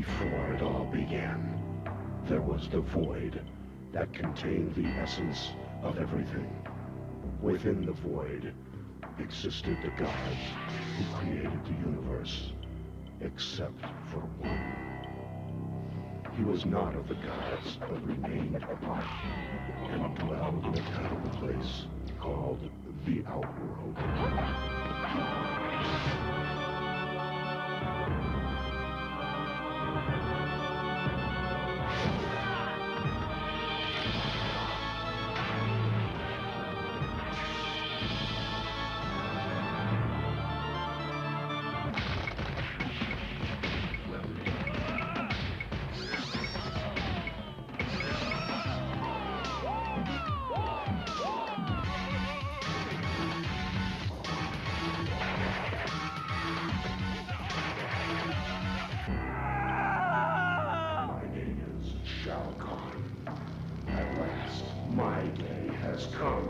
Before it all began, there was the void that contained the essence of everything. Within the void existed the gods who created the universe, except for one. He was not of the gods, but remained apart, and dwelled in a terrible place called the Outworld. At last, my day has come.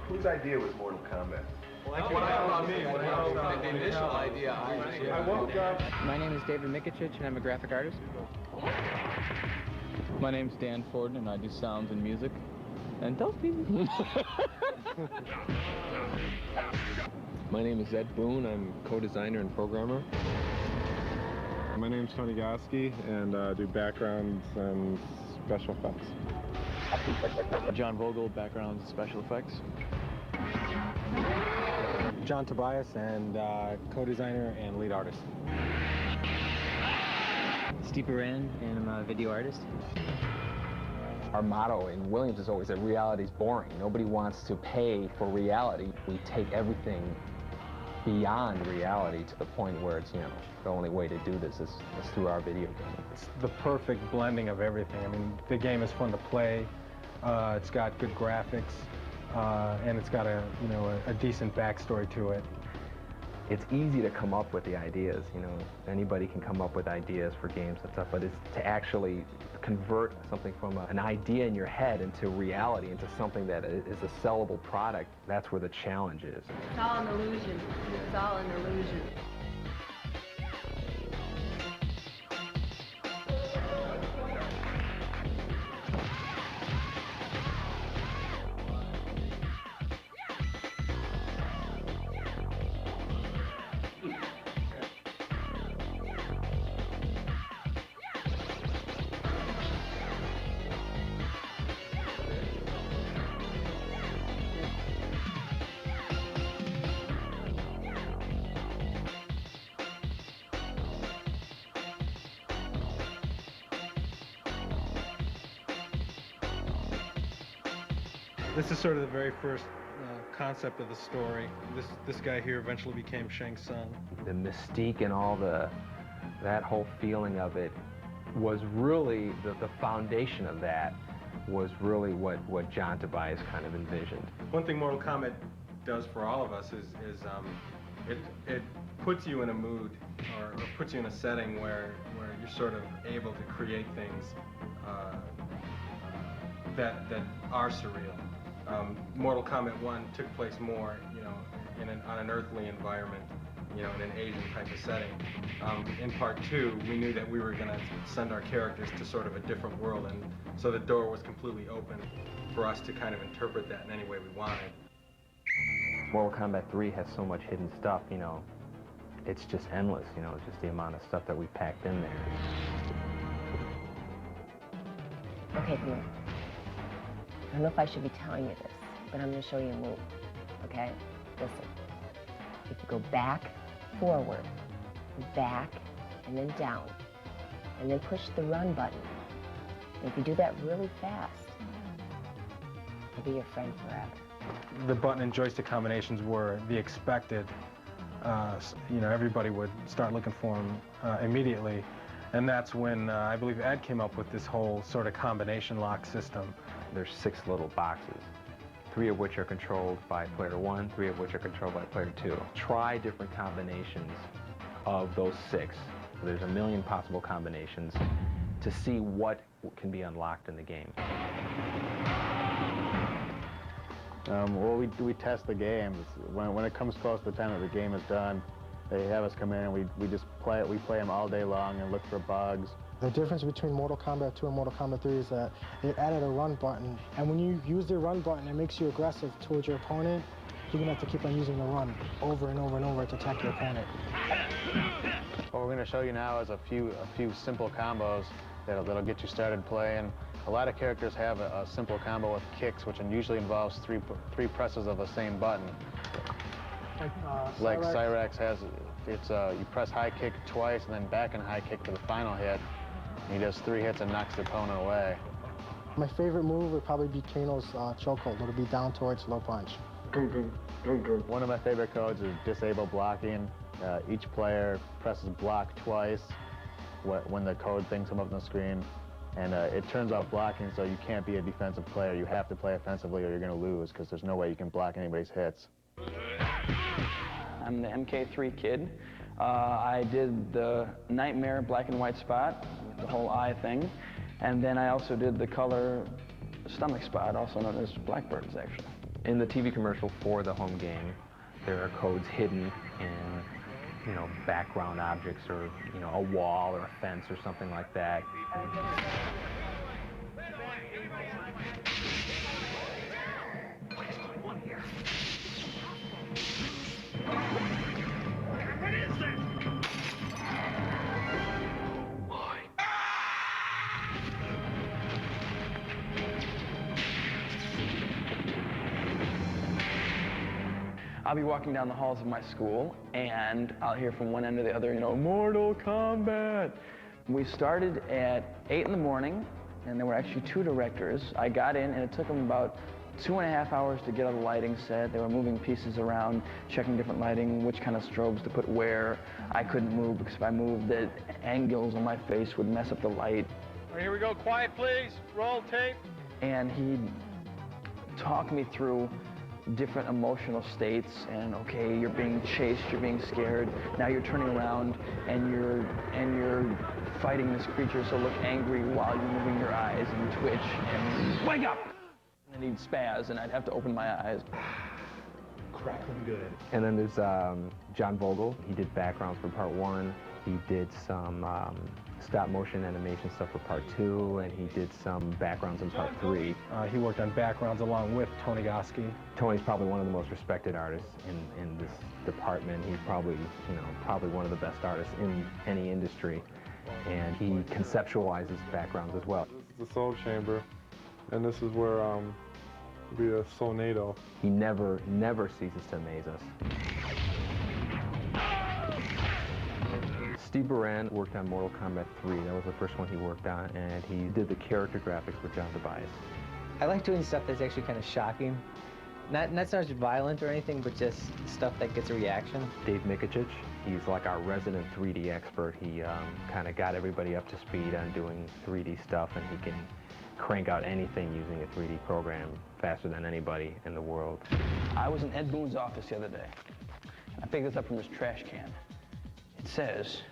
Whose idea was Mortal Kombat? The initial idea, I woke up. My name is David Mikicic, and I'm a graphic artist. My name's Dan Ford, and I do sounds and music. And those people. My name is Ed Boone. I'm co-designer and programmer. My name's Tony Goski, and I do backgrounds and special effects. John Vogel, background special effects. John Tobias, and co-designer and lead artist. Steve Baran, and I'm a video artist. Our motto in Williams is always that reality's boring. Nobody wants to pay for reality. We take everything beyond reality to the point where it's, the only way to do this is through our video game. It's the perfect blending of everything. I mean, the game is fun to play. It's got good graphics, and it's got a decent backstory to it. It's easy to come up with the ideas, anybody can come up with ideas for games and stuff, but it's to actually convert something from an idea in your head into reality, into something that is a sellable product. That's where the challenge is. It's all an illusion. It's all an illusion. This is sort of the very first concept of the story. This guy here eventually became Shang Tsung. The mystique and all that whole feeling of it was really, the foundation of that was really what John Tobias kind of envisioned. One thing Mortal Kombat does for all of us is it puts you in a mood or puts you in a setting where you're sort of able to create things that are surreal. Mortal Kombat 1 took place more, on an earthly environment, in an Asian type of setting. In part 2, we knew that we were going to send our characters to sort of a different world, and so the door was completely open for us to kind of interpret that in any way we wanted. Mortal Kombat 3 has so much hidden stuff, it's just endless, just the amount of stuff that we packed in there. Okay, come here. I don't know if I should be telling you this, but I'm going to show you a move, okay? Listen. Go back, forward, back, and then down. And then push the run button. And if you do that really fast, he'll be your friend forever. The button and joystick combinations were the expected. You know, everybody would start looking for them immediately. And that's when I believe Ed came up with this whole sort of combination lock system. There's 6 little boxes, 3 of which are controlled by player 1, 3 of which are controlled by player 2. Try different combinations of those 6. There's a million possible combinations to see what can be unlocked in the game. Well, we test the games. When it comes close to the time that the game is done, they have us come in and we just play it. We play them all day long and look for bugs. The difference between Mortal Kombat 2 and Mortal Kombat 3 is that it added a run button. And when you use the run button, it makes you aggressive towards your opponent. You're going to have to keep on using the run over and over and over to attack your opponent. What we're going to show you now is a few simple combos that'll get you started playing. A lot of characters have a simple combo with kicks, which usually involves three presses of the same button. Like Cyrax has, you press high kick twice and then back and high kick for the final hit. He does 3 hits and knocks the opponent away. My favorite move would probably be Kano's chokehold. It'll be down towards low punch. One of my favorite codes is disable blocking. Each player presses block twice when the code things come up on the screen. And it turns off blocking, so you can't be a defensive player. You have to play offensively or you're going to lose, because there's no way you can block anybody's hits. I'm the MK3 kid. I did the Nightmare black and white spot with the whole eye thing. And then I also did the color stomach spot, also known as Blackbirds, actually. In the TV commercial for the home game, there are codes hidden in, you know, background objects or, you know, a wall or a fence or something like that. I'll be walking down the halls of my school, and I'll hear from one end to the other, you know, Mortal Kombat. We started at 8 in the morning, and there were actually 2 directors. I got in, and it took them about 2.5 hours to get all the lighting set. They were moving pieces around, checking different lighting, which kind of strobes to put where. I couldn't move, because if I moved, the angles on my face would mess up the light. All right, here we go. Quiet, please. Roll tape. And he'd talk me through different emotional states, and okay, you're being chased, you're being scared, now you're turning around and you're fighting this creature, so look angry while you're moving your eyes and twitch and wake up! And then he'd spaz and I'd have to open my eyes. Crackling good. And then there's John Vogel. He did backgrounds for part 1. He did some stop motion animation stuff for part 2, and he did some backgrounds in part 3. He worked on backgrounds along with Tony Goski. Tony's probably one of the most respected artists in this department. He's probably, you know, probably one of the best artists in any industry, and he conceptualizes backgrounds as well. This is the Soul Chamber, and this is where be a Soulnado. He never ceases to amaze us. Steve Baran worked on Mortal Kombat 3. That was the first one he worked on, and he did the character graphics with John Tobias. I like doing stuff that's actually kind of shocking. Not so much violent or anything, but just stuff that gets a reaction. Dave Mikuchich, he's like our resident 3D expert. He kind of got everybody up to speed on doing 3D stuff, and he can crank out anything using a 3D program faster than anybody in the world. I was in Ed Boon's office the other day. I picked this up from his trash can. It says,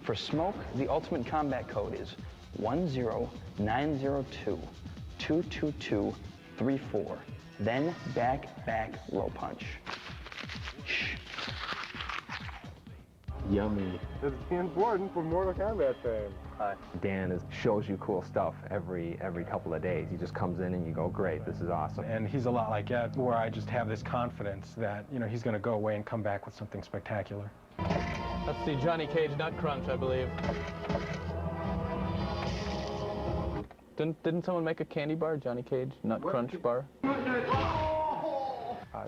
for smoke, the ultimate combat code is 10902-22234. Then back, low punch. Shh. Yummy. It's important for Mortal Kombat fame. Dan shows you cool stuff every couple of days. He just comes in and you go, great, this is awesome. And he's a lot like Ed, where I just have this confidence that, you know, he's going to go away and come back with something spectacular. Let's see, Johnny Cage Nut Crunch, I believe. Didn't someone make a candy bar, Johnny Cage Nut Crunch bar?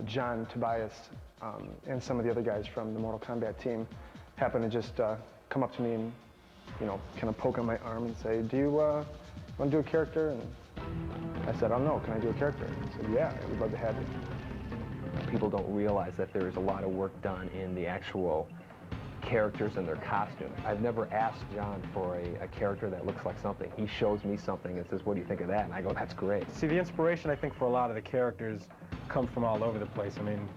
John Tobias and some of the other guys from the Mortal Kombat team happened to just come up to me and, you know, kind of poke on my arm and say, do you want to do a character? And I said, I don't know, can I do a character? And he said, yeah, I would love to have you. People don't realize that there is a lot of work done in the actual characters and their costumes. I've never asked John for a character that looks like something. He shows me something and says, what do you think of that? And I go, that's great. See, the inspiration, I think, for a lot of the characters come from all over the place. I mean,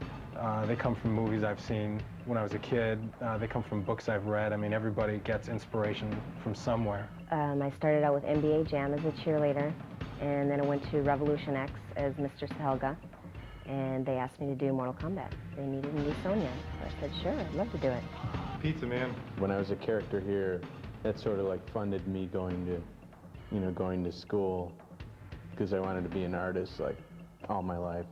they come from movies I've seen when I was a kid. They come from books I've read. I mean, everybody gets inspiration from somewhere. I started out with NBA Jam as a cheerleader, and then I went to Revolution X as Mistress Helga, and they asked me to do Mortal Kombat. They needed a new Sonya, so I said, sure, I'd love to do it. Pizza Man. When I was a character here, that sort of like funded me going to school, because I wanted to be an artist like all my life.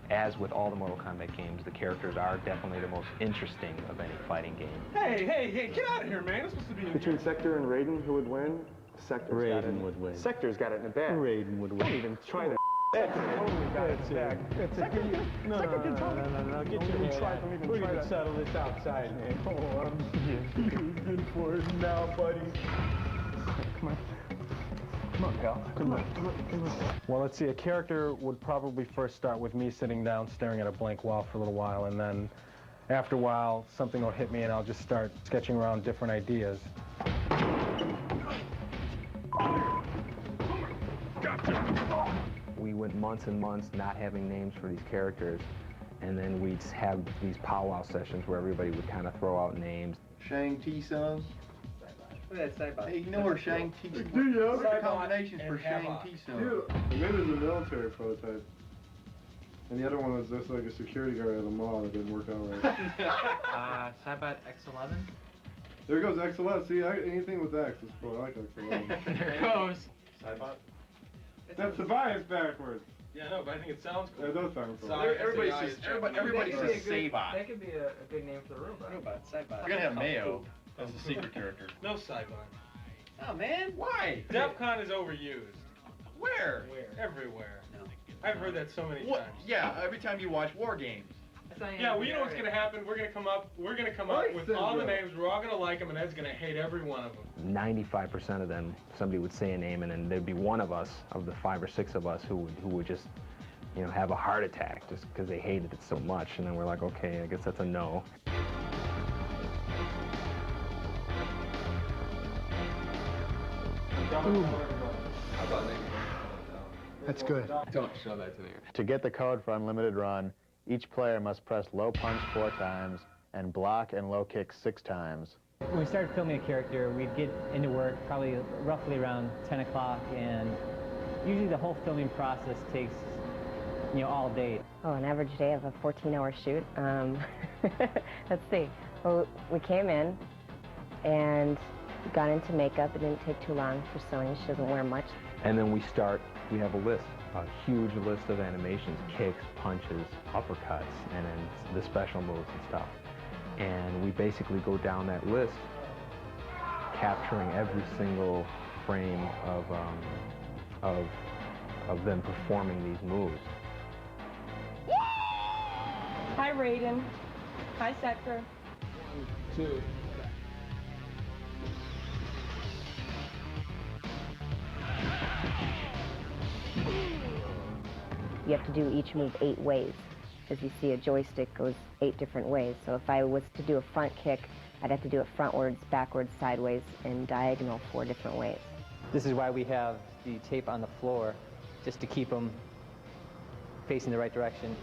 As with all the Mortal Kombat games, the characters are definitely the most interesting of any fighting game. Hey, get out of here, man. It's supposed to be Between Sector and Raiden, who would win? Raiden would win. Sector's got it in the bag. Raiden would win. Don't even try that. That's totally got it in the bag. No, get your head out. We're going to settle this outside, man. Oh, I'm good for it now, buddy. Come on. Come on, pal. Come on. Well, let's see, a character would probably first start with me sitting down, staring at a blank wall for a little while, and then after a while, something will hit me and I'll just start sketching around different ideas. We went months and months not having names for these characters, and then we'd have these powwow sessions where everybody would kind of throw out names. Shang Tsung. Look at that side. Hey, you know where Shang Tsung? Yeah. What's the combinations for Shang Tsung? Yeah. Maybe it's a military prototype. And the other one was just like a security guard at the mall that didn't work out right. Cybot X11? There goes XLS. See, anything with X is cool. I like XLS. There it goes. Cybot? That's the bias backwards. Yeah, no, but I think it sounds cool. That does sound cool. Everybody says Sabot. That could be a good name for the robot. Cybot. We're gonna have Mayo as a secret character. No Cybot. Oh, man. Why? DEFCON is overused. Where? Everywhere. No. I've heard that so many What? times. Yeah, every time you watch War Games. Yeah, well, you know what's gonna happen? We're gonna come up with all the names. We're all gonna like them, and Ed's gonna hate every one of them. 95% of them, somebody would say a name, and then there'd be one of us, of the 5 or 6 of us, who would just, you know, have a heart attack just because they hated it so much. And then we're like, okay, I guess that's a no. That's good. Don't show that to me. To get the code for Unlimited Run, each player must press low punch 4 times and block and low kick 6 times. When we started filming a character, we'd get into work probably roughly around 10 o'clock, and usually the whole filming process takes, you know, all day. Oh, an average day of a 14-hour shoot. Let's see. Well, we came in and got into makeup. It didn't take too long for Sonya. She doesn't wear much. And then we have a list, a huge list of animations, kicks, punches, uppercuts, and then the special moves and stuff. And we basically go down that list, capturing every single frame of them performing these moves. Hi, Raiden. Hi, Sector. 1, 2. You have to do each move 8 ways. As you see, a joystick goes 8 different ways. So if I was to do a front kick, I'd have to do it frontwards, backwards, sideways, and diagonal 4 different ways. This is why we have the tape on the floor, just to keep them facing the right direction.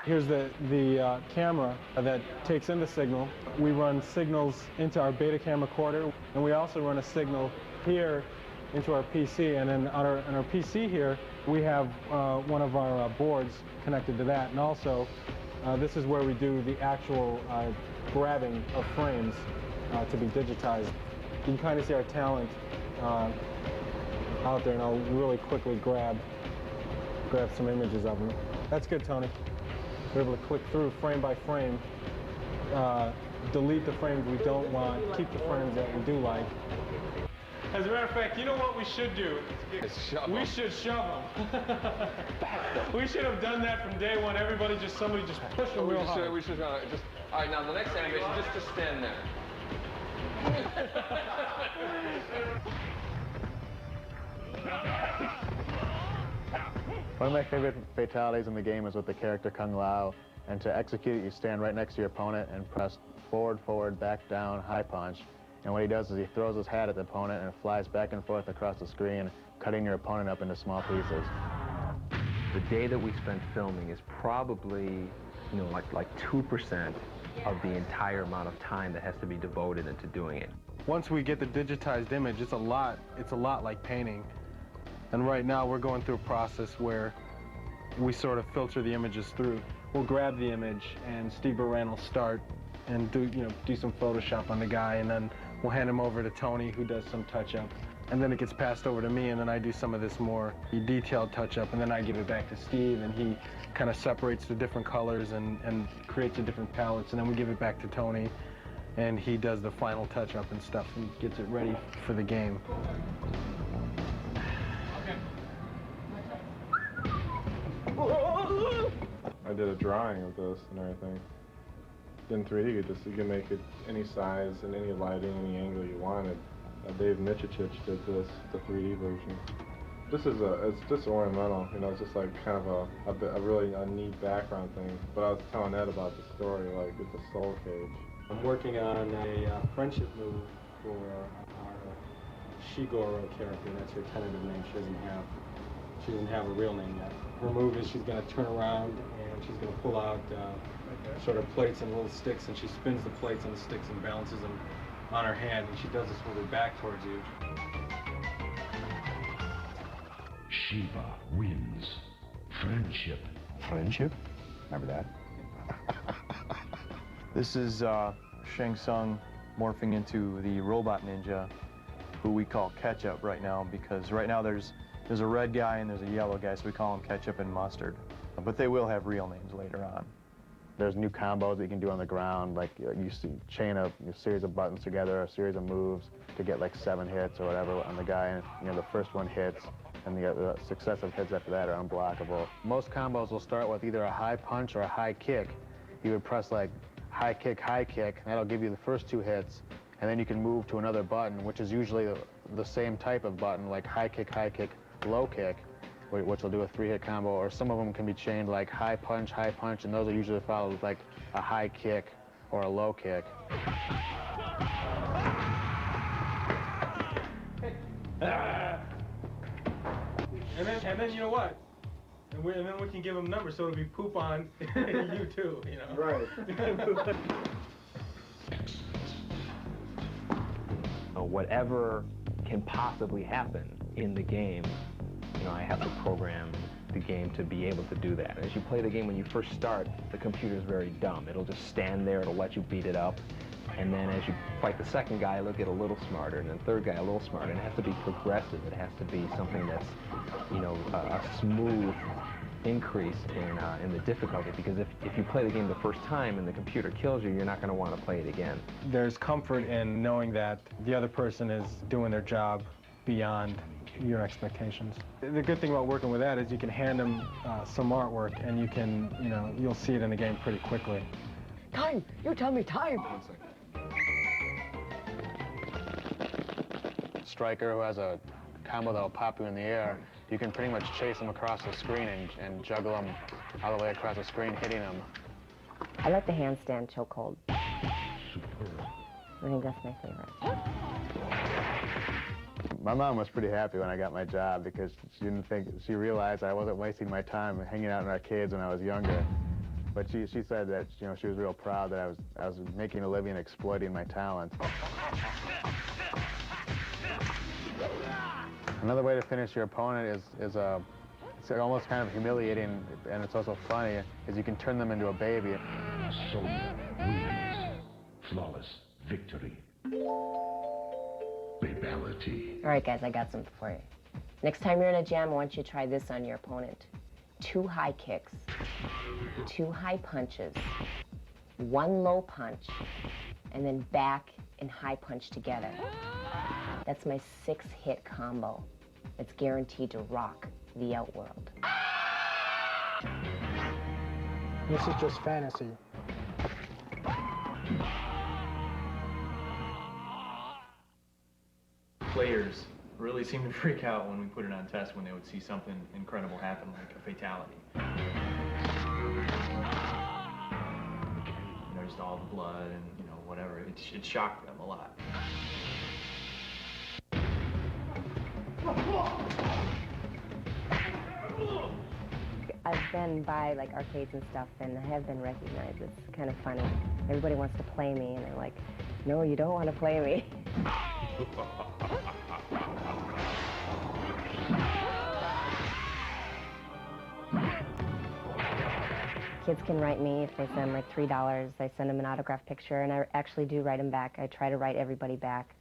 Here's the camera that takes in the signal. We run signals into our beta cam recorder, and we also run a signal here into our PC. And then on our PC here, we have one of our boards connected to that. And also, this is where we do the actual grabbing of frames to be digitized. You can kind of see our talent out there, and I'll really quickly grab some images of them. That's good, Tony. We're able to click through frame by frame delete the frames we don't want, keep the frames that we do like. As a matter of fact, you know what we should do? We should shove them. We should have done that from day one. Somebody just push them real hard. We should just. All right, now the next animation, just stand there. One of my favorite fatalities in the game is with the character Kung Lao, and to execute it, you stand right next to your opponent and press forward, forward, back, down, high punch. And what he does is he throws his hat at the opponent and it flies back and forth across the screen, cutting your opponent up into small pieces. The day that we spent filming is probably, you know, like 2% of the entire amount of time that has to be devoted into doing it. Once we get the digitized image, it's a lot like painting. And right now we're going through a process where we sort of filter the images through. We'll grab the image and Steve Baran will start and do some Photoshop on the guy, and then we'll hand him over to Tony, who does some touch-up. And then it gets passed over to me, and then I do some of this more detailed touch-up, and then I give it back to Steve, and he kind of separates the different colors and creates the different palettes, and then we give it back to Tony, and he does the final touch-up and stuff and gets it ready for the game. I did a drawing of this and everything. In 3D, you can make it any size and any lighting, any angle you wanted. Dave Michich did this, the 3D version. It's just ornamental, you know, it's just like kind of a really neat background thing. But I was telling Ed about the story, like it's a soul cage. I'm working on a friendship move for our Shigoro character. That's her tentative name. She doesn't have a real name yet. Her move is she's going to turn around and she's going to pull out sort of plates and little sticks, and she spins the plates and the sticks and balances them on her hand, and she does this with her back towards you. Shiva wins. Friendship. Friendship? Remember that? This is Shang Tsung morphing into the robot ninja, who we call Ketchup right now, because right now there's a red guy and there's a yellow guy, so we call them Ketchup and Mustard. But they will have real names later on. There's new combos that you can do on the ground, like you chain a series of buttons together, a series of moves to get like 7 hits or whatever on the guy, and you know, the first one hits, and the successive hits after that are unblockable. Most combos will start with either a high punch or a high kick. You would press like high kick, and that'll give you the first 2 hits, and then you can move to another button, which is usually the same type of button, like high kick, low kick, which will do a 3-hit combo, or some of them can be chained like high punch, and those are usually followed with like a high kick or a low kick. And then you know what? And then we can give them numbers, so it'll be poop on you too, you know? Right. Whatever can possibly happen in the game, you know, I have to program the game to be able to do that. As you play the game, when you first start, the computer's very dumb. It'll just stand there, it'll let you beat it up, and then as you fight the second guy, it'll get a little smarter, and then the third guy a little smarter, and it has to be progressive. It has to be something that's, you know, a smooth increase in the difficulty, because if you play the game the first time and the computer kills you, you're not going to want to play it again. There's comfort in knowing that the other person is doing their job beyond your expectations. The good thing about working with that is you can hand them some artwork, and you can, you know, you'll see it in the game pretty quickly. Time! You tell me time! 1 second. Striker, who has a combo that'll pop you in the air, you can pretty much chase them across the screen and juggle them all the way across the screen, hitting them. I like the handstand chokehold. Superb. I think that's my favorite. My mom was pretty happy when I got my job, because she realized I wasn't wasting my time hanging out in arcades when I was younger. But she said that, you know, she was real proud that I was making a living exploiting my talent. Another way to finish your opponent is it's almost kind of humiliating, and it's also funny, is you can turn them into a baby. Sonya wins. Flawless victory. Babality. All right, guys, I got something for you. Next time you're in a jam, I want you to try this on your opponent. 2 high kicks, 2 high punches, one low punch, and then back and high punch together. That's my 6-hit combo. It's guaranteed to rock the outworld. This is just fantasy. Players really seemed to freak out when we put it on test when they would see something incredible happen, like a fatality. You know, just all the blood and, you know, whatever. It shocked them a lot. I've been by like arcades and stuff, and I have been recognized. It's kind of funny. Everybody wants to play me, and they're like, no, you don't want to play me. Kids can write me if they send like $3. I send them an autographed picture, and I actually do write them back. I try to write everybody back.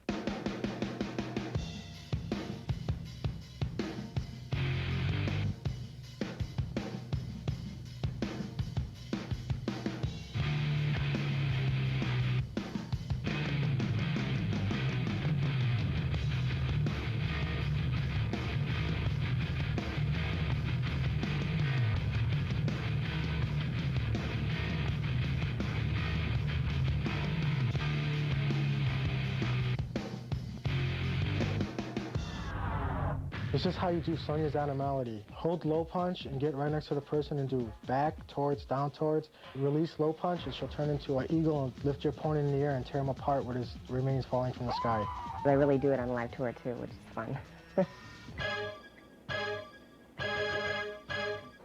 This is how you do Sonya's animality. Hold low punch and get right next to the person and do back towards, down towards. Release low punch and she'll turn into an eagle and lift your opponent in the air and tear him apart with his remains falling from the sky. I really do it on live tour too, which is fun.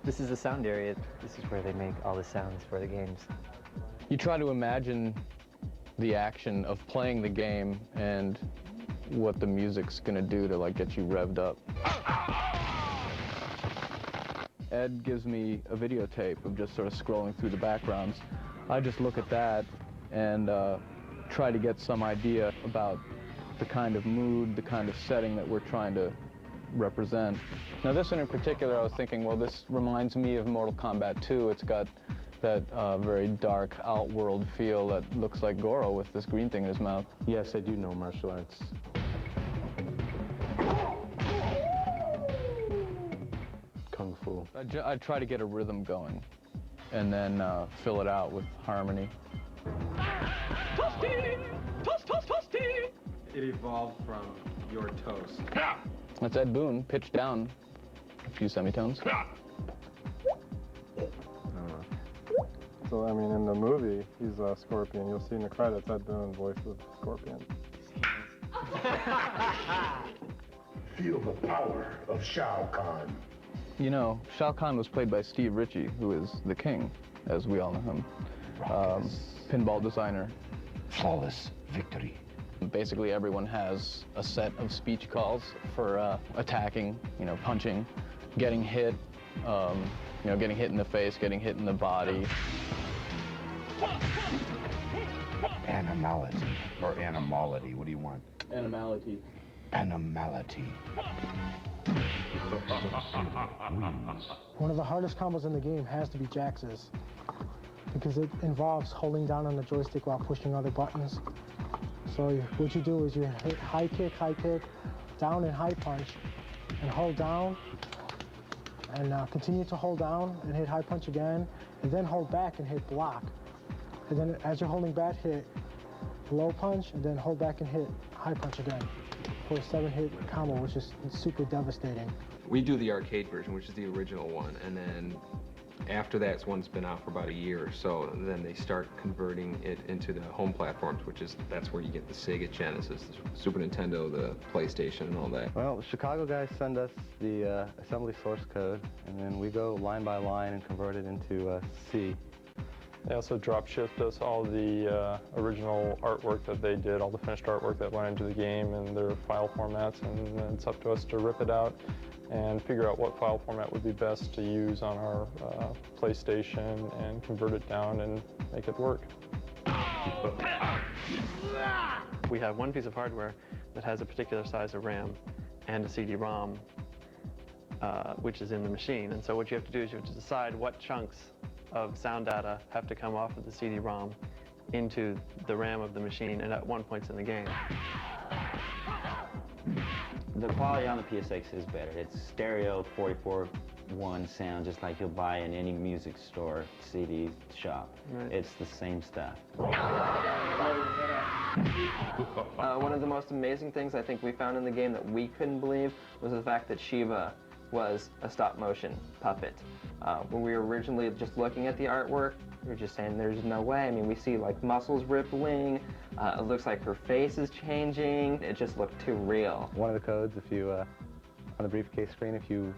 This is the sound area. This is where they make all the sounds for the games. You try to imagine the action of playing the game and what the music's gonna do to like get you revved up. Ed gives me a videotape of just sort of scrolling through the backgrounds. I just look at that and try to get some idea about the kind of mood, the kind of setting that we're trying to represent. Now this one in particular, I was thinking, well, this reminds me of Mortal Kombat 2. It's got that very dark outworld feel that looks like Goro with this green thing in his mouth. Yes, I do know martial arts. Kung Fu. I try to get a rhythm going and then fill it out with harmony. It evolved from your toast. That's Ed Boon, pitched down a few semitones. So, I mean, in the movie, he's a Scorpion. You'll see in the credits, Ed Boon, voice of Scorpion. Feel the power of Shao Kahn. You know, Shao Kahn was played by Steve Ritchie, who is the king, as we all know him. Pinball designer. Flawless victory. Basically, everyone has a set of speech calls for attacking, you know, punching, getting hit, you know, getting hit in the face, getting hit in the body. Animality or animality, what do you want? Animality. Animality. One of the hardest combos in the game has to be Jax's, because it involves holding down on the joystick while pushing other buttons. So what you do is you hit high kick, down and high punch, and hold down, and continue to hold down and hit high punch again, and then hold back and hit block. And then as you're holding back, hit low punch, and then hold back and hit high punch again for a 7-hit combo, which is super devastating. We do the arcade version, which is the original one, and then after that's one's been out for about a year or so, and then they start converting it into the home platforms, that's where you get the Sega Genesis, the Super Nintendo, the PlayStation, and all that. Well, the Chicago guys send us the assembly source code, and then we go line by line and convert it into C. They also drop shipped us all the original artwork that they did, all the finished artwork that went into the game and their file formats, and then it's up to us to rip it out and figure out what file format would be best to use on our PlayStation and convert it down and make it work. We have one piece of hardware that has a particular size of RAM and a CD-ROM, which is in the machine. And so what you have to do is you have to decide what chunks of sound data have to come off of the CD-ROM into the RAM of the machine, and at one point in the game. The quality on the PSX is better. It's stereo 44.1 sound, just like you'll buy in any music store, CD shop. Right. It's the same stuff. One of the most amazing things I think we found in the game that we couldn't believe was the fact that Shiva was a stop-motion puppet. When we were originally just looking at the artwork, we were just saying there's no way. I mean, we see like muscles rippling, it looks like her face is changing, it just looked too real. One of the codes, if you, on the briefcase screen, if you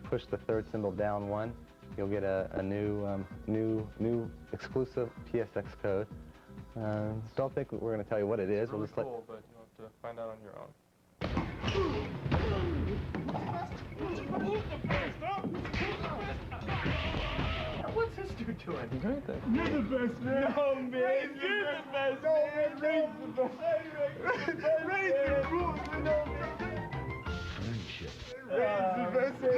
push the third symbol down 1, you'll get a new exclusive PSX code. Don't think we're going to tell you what it is. We'll just let... Cool, but you'll have to find out on your own. What's this dude doing? He's right there. You're the best, man. No, man. You're the best, man. Raise the rules, man. Friendship. Raise the best, man.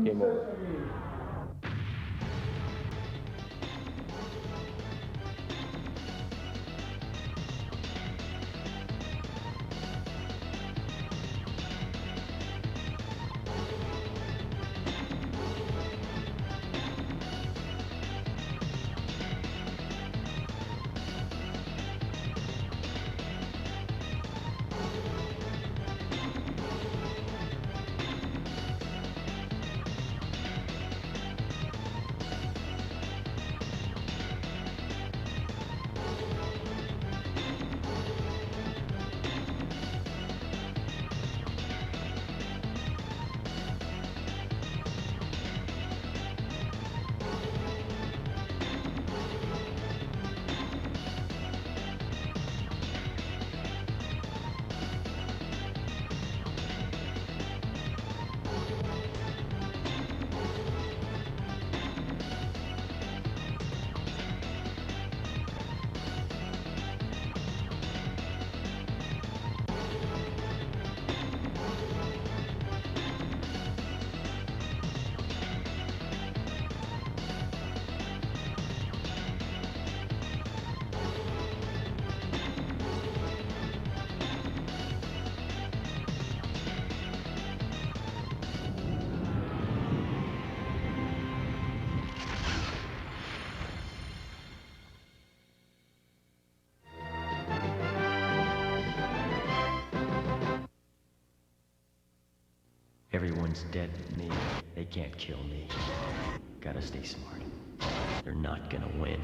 Game over. Everyone's dead but me. They can't kill me. Gotta stay smart. They're not gonna win.